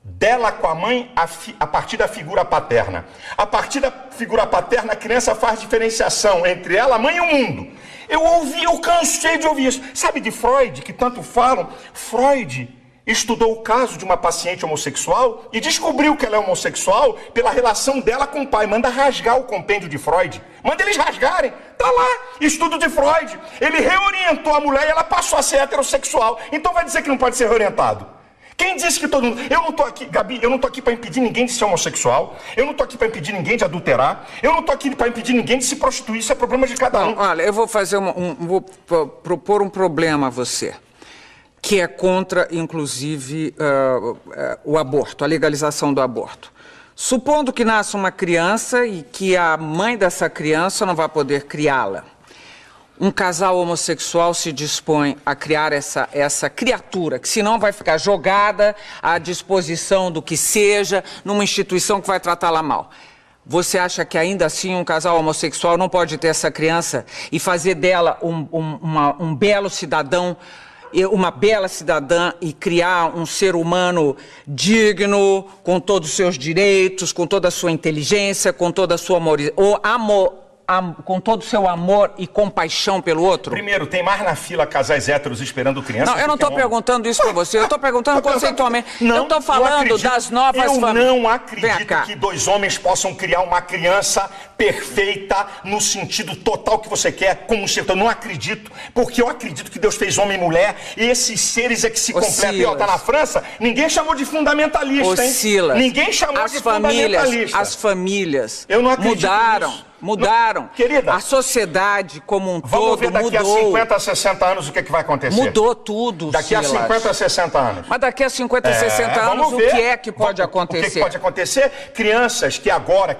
Speaker 2: dela com a mãe a partir da figura paterna. A partir da figura paterna, a criança faz diferenciação entre ela, a mãe e o mundo. Eu cansei de ouvir isso. Sabe de Freud, que tanto falam? Freud estudou o caso de uma paciente homossexual e descobriu que ela é homossexual pela relação dela com o pai. Manda rasgar o compêndio de Freud. Manda eles rasgarem. Tá lá, estudo de Freud. Ele reorientou a mulher e ela passou a ser heterossexual. Então vai dizer que não pode ser reorientado? Quem disse que todo mundo... Eu não tô aqui, Gabi, eu não tô aqui para impedir ninguém de ser homossexual. Eu não tô aqui para impedir ninguém de adulterar. Eu não tô aqui para impedir ninguém de se prostituir. Isso é problema de cada um.
Speaker 1: Olha, eu vou fazer vou propor um problema a você, que é contra, inclusive, o aborto, a legalização do aborto. Supondo que nasça uma criança e que a mãe dessa criança não vai poder criá-la. Um casal homossexual se dispõe a criar essa criatura, que senão vai ficar jogada à disposição do que seja, numa instituição que vai tratá-la mal. Você acha que ainda assim um casal homossexual não pode ter essa criança e fazer dela um belo cidadão, uma bela cidadã e criar um ser humano digno, com todos os seus direitos, com toda a sua inteligência, com toda a sua com todo o seu amor e compaixão pelo outro?
Speaker 2: Primeiro, tem mais na fila casais héteros esperando criança?
Speaker 1: Não, eu não estou perguntando isso para você, eu estou perguntando conceitualmente. Eu estou falando das novas famílias.
Speaker 2: Eu não acredito que 2 homens possam criar uma criança perfeita no sentido total que você quer, como um ser. Eu não acredito, porque eu acredito que Deus fez homem e mulher e esses seres é que se completam. E ó, tá na França, ninguém chamou de fundamentalista, hein?
Speaker 1: Silas,
Speaker 2: ninguém chamou de fundamentalista.
Speaker 1: As famílias
Speaker 2: mudaram. Querida,
Speaker 1: a sociedade como um todo mudou.
Speaker 2: Vamos ver daqui a 50, 60 anos o que vai acontecer.
Speaker 1: Mudou tudo,
Speaker 2: daqui a 50, 60 anos.
Speaker 1: Mas daqui a 50, 60 anos, o que é que pode acontecer?
Speaker 2: O que pode acontecer? Crianças que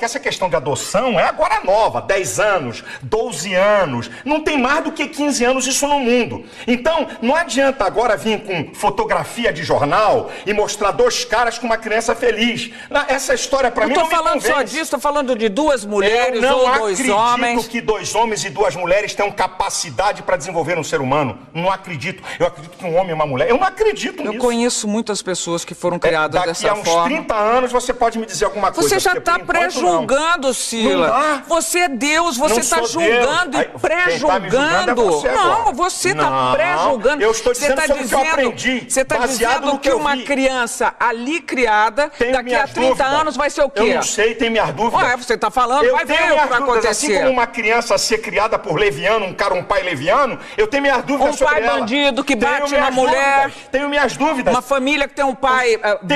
Speaker 2: essa questão de adoção é agora nova, 10 anos, 12 anos, não tem mais do que 15 anos isso no mundo. Então, não adianta agora vir com fotografia de jornal e mostrar 2 caras com uma criança feliz. Essa história para mim não me convence.
Speaker 1: Não estou falando só disso, estou falando de 2 mulheres ou 2 homens.
Speaker 2: Eu acredito que 2 homens e 2 mulheres tenham capacidade para desenvolver um ser humano. Não acredito. Eu acredito que um homem e uma mulher... Eu não acredito nisso.
Speaker 1: Eu conheço muitas pessoas que foram criadas dessa forma.
Speaker 2: Daqui a uns 30 anos você pode me dizer alguma coisa.
Speaker 1: Você já está pré-julgando, Silas. Você é Deus, você está julgando e pré-julgando. Não, você está pré-julgando.
Speaker 2: Eu estou dizendo sobre o que eu aprendi.
Speaker 1: Você está dizendo que uma criança ali criada, daqui a 30 anos vai ser o quê?
Speaker 2: Eu não sei, tem minhas dúvidas.
Speaker 1: Você está falando, vai ver o que vai acontecer.
Speaker 2: Assim como uma criança ser criada por leviano, um pai leviano, eu tenho minhas dúvidas sobre ela.
Speaker 1: Um pai bandido que bate na mulher.
Speaker 2: Tenho minhas dúvidas.
Speaker 1: Uma família que tem um pai maldito.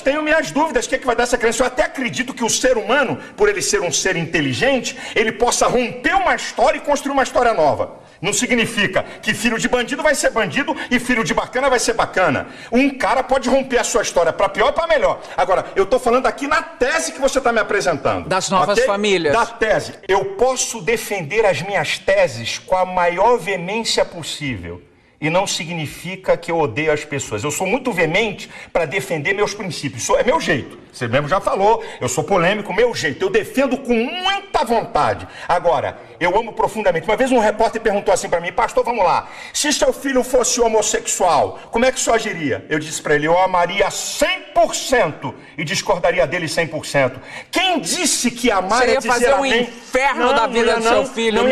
Speaker 2: Tenho minhas dúvidas. O que é que vai dar essa criança? Eu até acredito que o ser humano, por ele ser um ser inteligente, ele possa romper uma história e construir uma história nova. Não significa que filho de bandido vai ser bandido e filho de bacana vai ser bacana. Um cara pode romper a sua história para pior e para melhor. Agora, eu estou falando aqui na tese que você está me apresentando.
Speaker 1: Das novas famílias.
Speaker 2: Da tese. Eu posso defender as minhas teses com a maior veemência possível. E não significa que eu odeio as pessoas. Eu sou muito veemente para defender meus princípios. É meu jeito. Você mesmo já falou, eu sou polêmico, meu jeito. Eu defendo com muita vontade. Agora, eu amo profundamente. Uma vez um repórter perguntou assim para mim: pastor, vamos lá, se seu filho fosse homossexual, como é que o senhor agiria? Eu disse para ele: eu amaria 100% e discordaria dele 100%. Quem disse que amar é dizer
Speaker 1: fazer um inferno da vida do seu filho?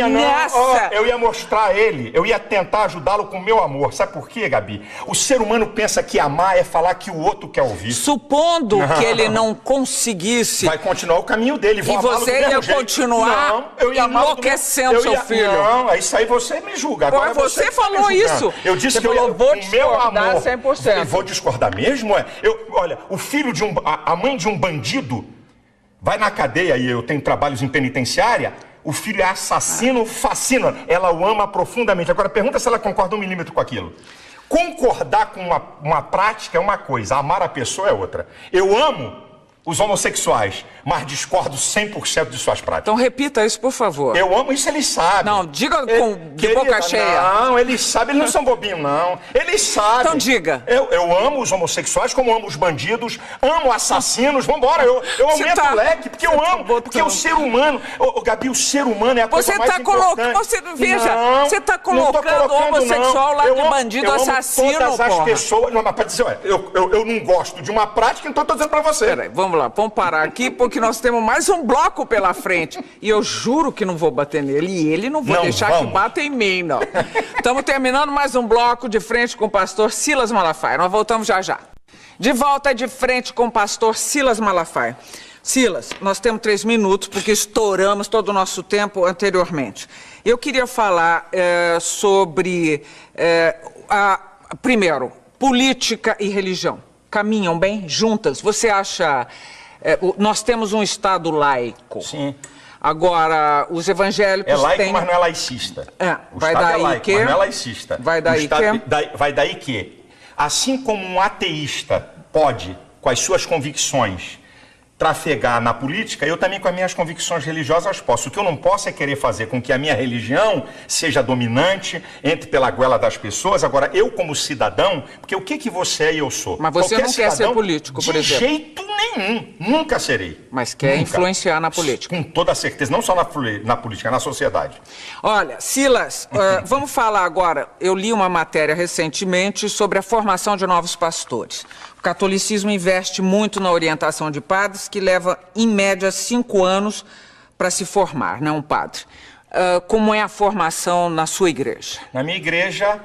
Speaker 2: Eu ia mostrar a ele, eu ia tentar ajudá-lo com o meu amor. Sabe por quê, Gabi? O ser humano pensa que amar é falar que o outro quer ouvir.
Speaker 1: Supondo que ele não conseguisse...
Speaker 2: Vai continuar o caminho dele.
Speaker 1: E você ia continuar enlouquecendo seu filho.
Speaker 2: Não, isso aí você me julga. Agora
Speaker 1: você falou isso.
Speaker 2: Eu disse que
Speaker 1: eu vou discordar 100%.
Speaker 2: Eu vou discordar mesmo? Olha, o filho de a mãe de um bandido vai na cadeia e eu tenho trabalhos em penitenciária... O filho é assassino, fascina. Ela o ama profundamente. Agora, pergunta se ela concorda 1 milímetro com aquilo. Concordar com uma prática é uma coisa, amar a pessoa é outra. Eu amo os homossexuais, mas discordo 100% de suas práticas.
Speaker 1: Então repita isso, por favor.
Speaker 2: Eu amo isso, eles sabem.
Speaker 1: Não, diga de boca cheia.
Speaker 2: Não, eles sabem, eles não são bobinhos, não. Eles sabem.
Speaker 1: Então diga.
Speaker 2: Eu amo os homossexuais, como amo os bandidos, amo assassinos, vambora, eu aumento o leque, porque eu amo, porque o ser humano... Gabi, o ser humano é a coisa mais importante.
Speaker 1: Veja, você está colocando o homossexual lá de bandido assassino,
Speaker 2: todas as pessoas... Não, mas para dizer, olha, eu não gosto de uma prática, então estou dizendo para você.
Speaker 1: Peraí, vamos lá, vamos parar aqui, porque nós temos mais um bloco pela frente. E eu juro que não vou bater nele. E ele não vou deixar que bata em mim, não. Estamos terminando mais um bloco de frente com o pastor Silas Malafaia. Nós voltamos já já. De volta de frente com o pastor Silas Malafaia. Silas, nós temos 3 minutos, porque estouramos todo o nosso tempo anteriormente. Eu queria falar sobre, primeiro, política e religião. Caminham bem juntas? Você acha... nós temos um Estado laico.
Speaker 2: Sim.
Speaker 1: Agora, os evangélicos
Speaker 2: é laico,
Speaker 1: têm...
Speaker 2: mas não é laicista.
Speaker 1: O vai Estado daí é laico, que...
Speaker 2: mas não é laicista.
Speaker 1: Vai daí que...
Speaker 2: Vai daí que, assim como um ateísta pode, com as suas convicções, trafegar na política, eu também com as minhas convicções religiosas posso. O que eu não posso é querer fazer com que a minha religião seja dominante, entre pela goela das pessoas. Agora, eu como cidadão, porque o que você é e eu sou?
Speaker 1: Mas você não quer ser político, por exemplo?
Speaker 2: De jeito nenhum. Nunca serei.
Speaker 1: Mas quer influenciar na política?
Speaker 2: Com toda certeza. Não só na política, na sociedade.
Speaker 1: Olha, Silas, vamos falar agora. Eu li uma matéria recentemente sobre a formação de novos pastores. O catolicismo investe muito na orientação de padres, que leva, em média, 5 anos para se formar, né, um padre. Como é a formação na sua igreja?
Speaker 2: Na minha igreja,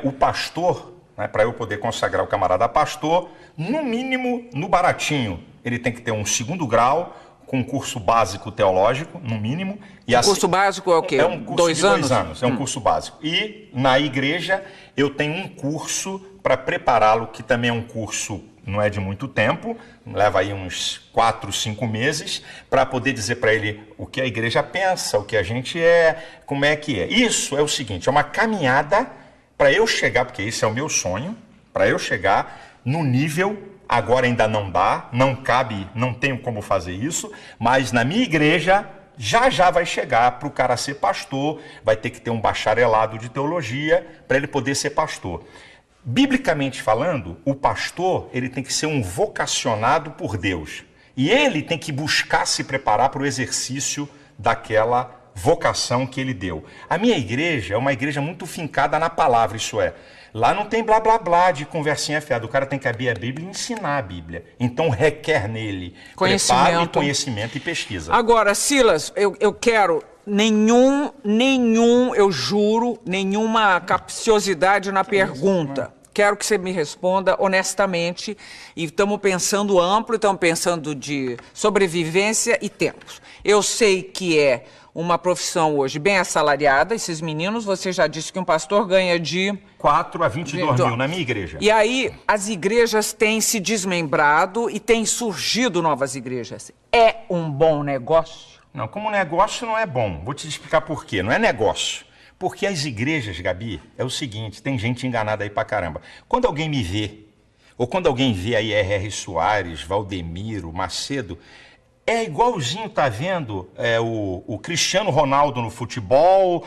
Speaker 2: o pastor, né, para eu poder consagrar o camarada pastor, no mínimo, no baratinho, ele tem que ter um 2º grau, com um curso básico teológico, no mínimo.
Speaker 1: E curso básico é o quê?
Speaker 2: É um curso
Speaker 1: 2
Speaker 2: de
Speaker 1: anos?
Speaker 2: 2 anos, é um curso básico. E na igreja eu tenho um curso para prepará-lo, que também é um curso, não é de muito tempo, leva aí uns 4, 5 meses, para poder dizer para ele o que a igreja pensa, o que a gente é, como é que é. Isso é o seguinte, é uma caminhada para eu chegar, porque esse é o meu sonho, para eu chegar no nível... Agora ainda não dá, não cabe, não tenho como fazer isso, mas na minha igreja já vai chegar para o cara ser pastor, vai ter que ter um bacharelado de teologia para ele poder ser pastor. Biblicamente falando, o pastor ele tem que ser um vocacionado por Deus e ele tem que buscar se preparar para o exercício daquela vocação que ele deu. A minha igreja é uma igreja muito fincada na palavra, isso é. Lá não tem blá blá blá de conversinha fiada. O cara tem que abrir a Bíblia e ensinar a Bíblia. Então requer nele preparo e conhecimento e pesquisa.
Speaker 1: Agora, Silas, eu quero eu juro, nenhuma capciosidade na pergunta. Quero que você me responda honestamente. E estamos pensando amplo, estamos pensando de sobrevivência e tempos. Eu sei que é uma profissão hoje bem assalariada, esses meninos, você já disse que um pastor ganha de...
Speaker 2: 4 a 22 mil na minha igreja.
Speaker 1: E aí, as igrejas têm se desmembrado e têm surgido novas igrejas. É um bom negócio?
Speaker 2: Não, como negócio não é bom. Vou te explicar por quê. Não é negócio. Porque as igrejas, Gabi, é o seguinte, tem gente enganada aí pra caramba. Quando alguém me vê, ou quando alguém vê aí R.R. Soares, Valdemiro, Macedo... É igualzinho, tá vendo, o Cristiano Ronaldo no futebol.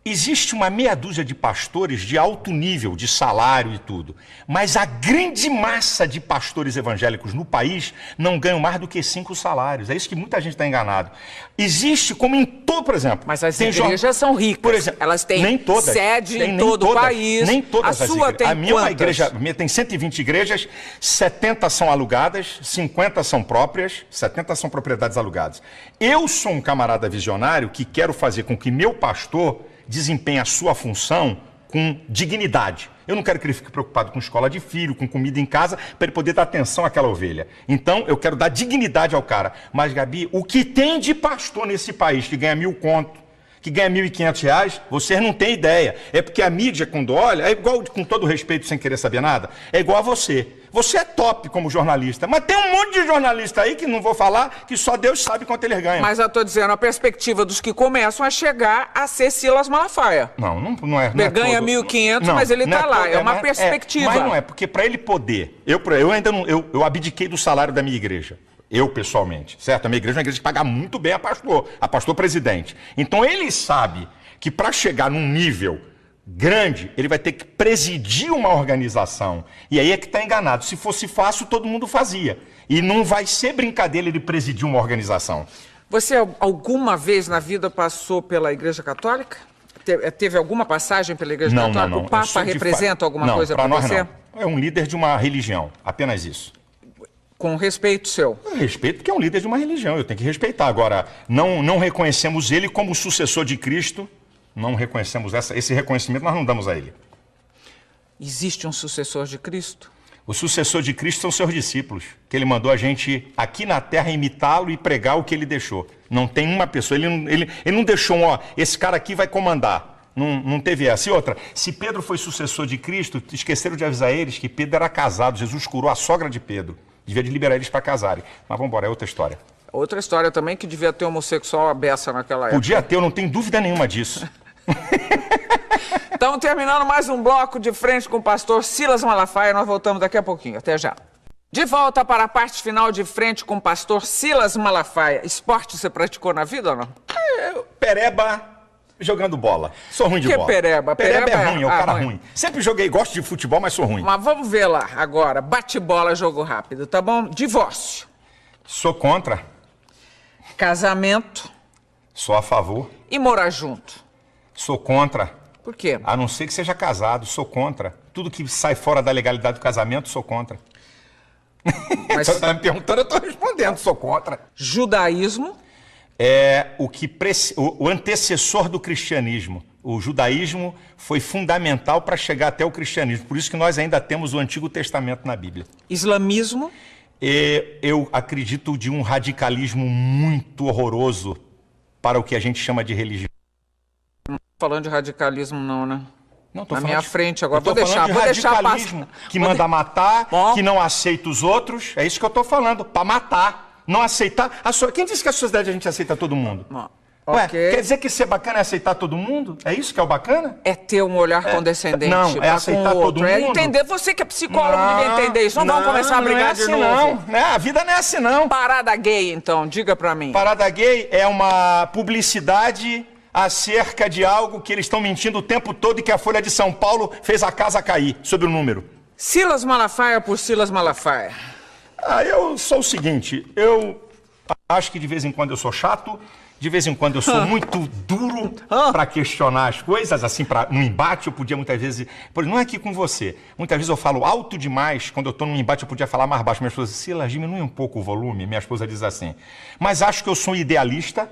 Speaker 2: Existe uma meia dúzia de pastores de alto nível, de salário e tudo. Mas a grande massa de pastores evangélicos no país não ganham mais do que 5 salários. É isso que muita gente está enganado. Existe, como em todo, por exemplo...
Speaker 1: Mas as igrejas são ricas.
Speaker 2: Por exemplo,
Speaker 1: elas têm
Speaker 2: nem todas,
Speaker 1: sede em todo o país.
Speaker 2: Nem todas
Speaker 1: a
Speaker 2: as
Speaker 1: sua
Speaker 2: igrejas.
Speaker 1: tem
Speaker 2: a minha
Speaker 1: quantas?
Speaker 2: É uma igreja, a minha tem 120 igrejas, 70 são alugadas, 50 são próprias, 70 são propriedades alugadas. Eu sou um camarada visionário que quero fazer com que meu pastor desempenhe a sua função com dignidade. Eu não quero que ele fique preocupado com escola de filho, com comida em casa, para ele poder dar atenção àquela ovelha. Então, eu quero dar dignidade ao cara. Mas, Gabi, o que tem de pastor nesse país que ganha 1.000 conto, que ganha R$1.500, vocês não têm ideia. É porque a mídia, quando olha, é igual, com todo respeito, sem querer saber nada, é igual a você. Você é top como jornalista, mas tem um monte de jornalista aí, que não vou falar, que só Deus sabe quanto eles ganham.
Speaker 1: Mas eu estou dizendo, a perspectiva dos que começam a chegar a ser Silas Malafaia.
Speaker 2: Não é.
Speaker 1: Ele ganha 1.500, mas ele está lá, é uma perspectiva.
Speaker 2: Mas não é, porque para ele poder, eu ainda não, eu abdiquei do salário da minha igreja. Eu, pessoalmente, certo? A minha igreja é uma igreja que paga muito bem a pastor presidente. Então, ele sabe que para chegar num nível grande, ele vai ter que presidir uma organização. E aí é que está enganado. Se fosse fácil, todo mundo fazia. E não vai ser brincadeira ele presidir uma organização.
Speaker 1: Você alguma vez na vida passou pela Igreja Católica? Teve alguma passagem pela Igreja Católica?
Speaker 2: Não.
Speaker 1: O Papa representa alguma coisa para você?
Speaker 2: Não. É um líder de uma religião, apenas isso.
Speaker 1: Com respeito seu?
Speaker 2: Eu respeito porque é um líder de uma religião, eu tenho que respeitar. Agora, não reconhecemos ele como sucessor de Cristo, não reconhecemos esse reconhecimento, nós não damos a ele.
Speaker 1: Existe um sucessor de Cristo?
Speaker 2: O sucessor de Cristo são seus discípulos, que ele mandou a gente aqui na terra imitá-lo e pregar o que ele deixou. Não tem uma pessoa, ele não deixou esse cara aqui vai comandar. Não teve essa. E outra, se Pedro foi sucessor de Cristo, esqueceram de avisar eles que Pedro era casado, Jesus curou a sogra de Pedro. Devia de liberar eles para casarem. Mas vamos embora, é outra história.
Speaker 1: Outra história também que devia ter homossexual à beça naquela época.
Speaker 2: Podia ter, eu não tenho dúvida nenhuma disso.
Speaker 1: Então, terminando mais um bloco de frente com o pastor Silas Malafaia, nós voltamos daqui a pouquinho. Até já. De volta para a parte final de frente com o pastor Silas Malafaia. Esporte você praticou na vida ou não?
Speaker 2: Pereba jogando bola. Sou ruim de bola.
Speaker 1: Pereba?
Speaker 2: Pereba é ruim, é o cara ruim. Sempre joguei, gosto de futebol, mas sou ruim.
Speaker 1: Mas vamos ver lá agora. Bate-bola, jogo rápido, tá bom? Divórcio.
Speaker 2: Sou contra.
Speaker 1: Casamento.
Speaker 2: Sou a favor.
Speaker 1: E morar junto.
Speaker 2: Sou contra.
Speaker 1: Por quê?
Speaker 2: A não ser que seja casado, sou contra. Tudo que sai fora da legalidade do casamento, sou contra. Mas você está me perguntando, eu estou respondendo, sou contra.
Speaker 1: Judaísmo.
Speaker 2: É o antecessor do cristianismo. O judaísmo foi fundamental para chegar até o cristianismo. Por isso que nós ainda temos o Antigo Testamento na Bíblia.
Speaker 1: Islamismo.
Speaker 2: Eu acredito de um radicalismo muito horroroso para o que a gente chama de religião.
Speaker 1: Não estou falando de radicalismo não, né?
Speaker 2: Não, tô
Speaker 1: na
Speaker 2: falando
Speaker 1: minha frente agora.
Speaker 2: Vou deixar radicalismo que manda matar, que não aceita os outros. É isso que eu estou falando, para matar. Não aceitar. Quem disse que a sociedade a gente aceita todo mundo? Ué, quer dizer que ser bacana é aceitar todo mundo? É isso que é o bacana?
Speaker 1: É ter um olhar condescendente.
Speaker 2: Não, é aceitar todo mundo.
Speaker 1: É entender. Você que é psicólogo devia entender isso. Não vamos começar a brigar de novo.
Speaker 2: Não, a vida não é assim, não.
Speaker 1: Parada gay, então, diga pra mim.
Speaker 2: Parada gay é uma publicidade acerca de algo que eles estão mentindo o tempo todo e que a Folha de São Paulo fez a casa cair, sobre o número.
Speaker 1: Silas Malafaia por Silas Malafaia.
Speaker 2: Eu sou o seguinte, eu acho que de vez em quando eu sou chato, de vez em quando eu sou muito duro para questionar as coisas, assim, no embate eu podia muitas vezes, não é aqui com você, muitas vezes eu falo alto demais, quando eu estou num embate eu podia falar mais baixo, minha esposa diz, Silas, diminui um pouco o volume, minha esposa diz assim, mas acho que eu sou idealista,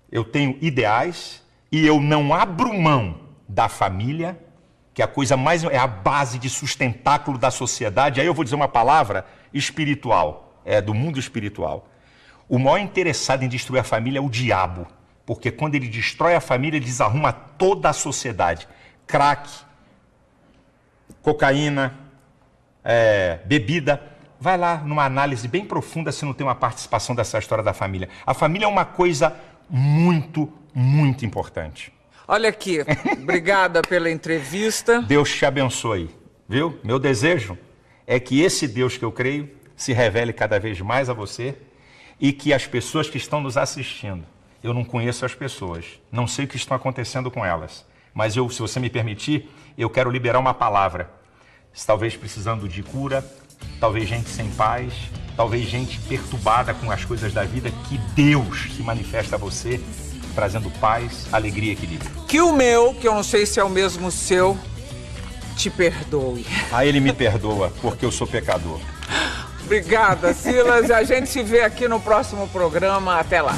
Speaker 2: eu tenho ideais e eu não abro mão da família, que a coisa mais é a base de sustentáculo da sociedade. Aí eu vou dizer uma palavra espiritual, do mundo espiritual. O maior interessado em destruir a família é o diabo, porque quando ele destrói a família, ele desarruma toda a sociedade. Crack, cocaína, bebida. Vai lá numa análise bem profunda se não tem uma participação dessa história da família. A família é uma coisa muito, muito importante.
Speaker 1: Olha aqui, obrigada pela entrevista.
Speaker 2: Deus te abençoe, viu? Meu desejo é que esse Deus que eu creio se revele cada vez mais a você e que as pessoas que estão nos assistindo, eu não conheço as pessoas, não sei o que está acontecendo com elas, mas se você me permitir, eu quero liberar uma palavra. Talvez precisando de cura, talvez gente sem paz, talvez gente perturbada com as coisas da vida, que Deus se manifesta a você, trazendo paz, alegria e equilíbrio.
Speaker 1: Que o meu, que eu não sei se é o mesmo seu, te perdoe.
Speaker 2: Ele me perdoa, porque eu sou pecador.
Speaker 1: Obrigada, Silas. A gente se vê aqui no próximo programa. Até lá.